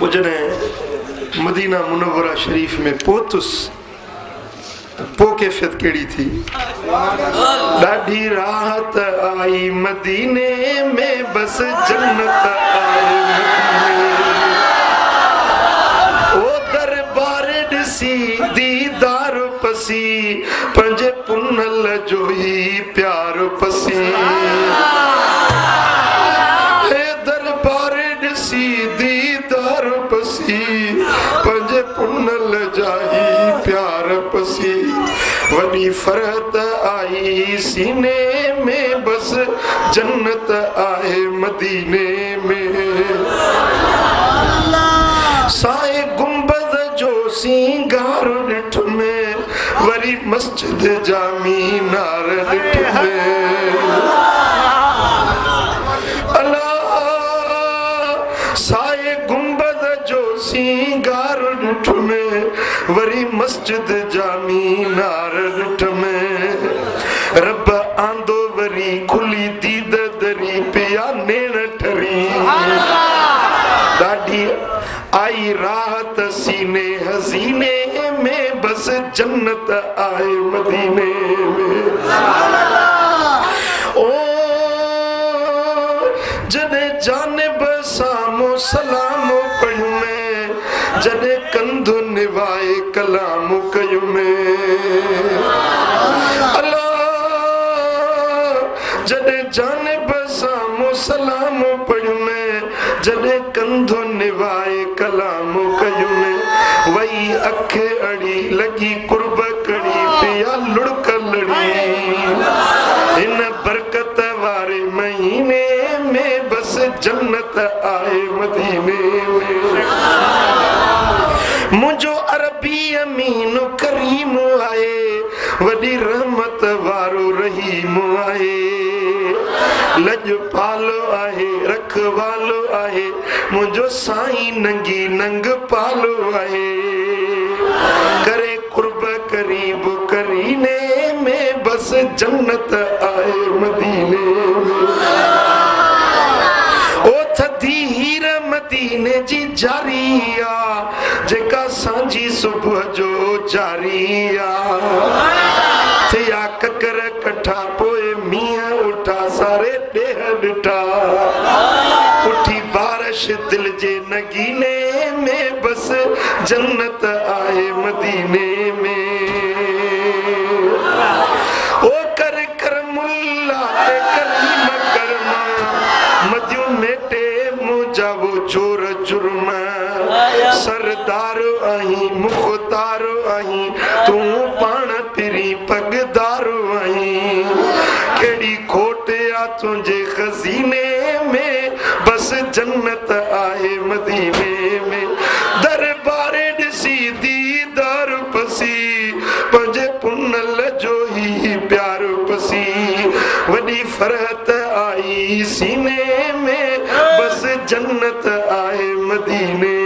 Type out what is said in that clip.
जॾहिं Medina Munawwara शरीफ में पहुतुस पो कैफियत केड़ी थी। ॾाढी राहत आई मदीने में, बस जन्नत आई मदीने। ओ दरबार ॾिसी दीदार पसी, पंहिंजे पुनल जो ही प्यार पसी। हे दरबार ॾिसी दीदार पसी, पंहिंजे पुनल जा ही प्यार पसी। वॾी फरहत आई सीने में, बस जन्नत आहे मदीने में। साए गुंबद जो सिंगार ॾिठ में, वरी मस्जिद जा मीनार ॾिठ में। अल्लाह साए गुंबद जो सिंगार ॾिठ में, वरी मस्जिद जा मीनार ॾिठ में। रब आंदो वरी खुली दीद दरी, पिया नेण ठरी। ॾाढी आई राहत सीने हसीने में, बस जन्नत आए मदीने में। ओ जॾहिं जानिब सामो सलामो पढ़ियो में, जॾहिं कंधु निवाए कलाम कयो में। अल्लाह जॾहिं जानिब सामो सलामो पढ़ियो में, जॾहिं कंधु निवाए कलाम कयो में। वई अखे अड़ी लगी कुर्ब कड़ी, पिया लुड़क लड़ी। हिन बरकत वारे महीने में, बस जन्नत आए मदीने में। मुझो अरबी अमीन करीम आए, वॾी रहमत वारो रहीम आहे। लजपालो आहे रखवालो आहे, मुझो साईं नंगी नंग पालो आहे। करे कुर्ब करीब करीने में, बस जन्नत आए मदीने में। ओ थधी हीर मदीने जी जारी आ, जेका सांझी सुबुह जो जारी आ। थिया ककर कठा पोए मींहं उठा, सारे ॾेह ॾिठा। उठी बारिश दिल जे नगीने में, बस जन्नत आहे मदीने में। ओ कर कर मुल्ला ते कलीम करमा, मदियूं मेटे मुंहिंजा वो चोर जुर्म। सरदार आहीं मुख्तार आहीं, तूं पाण पिरी पगदार आहीं। केड़ी खोट आ तुंहिंजे खज़ीने में, बस जन्नत आहे मदीने में। दरबार ॾिसी दीदार पसी, पंहिंजे पुनल जो ही प्यार पसी। वॾी फरहत आई सीने में, बस जन्नत आहे मदीने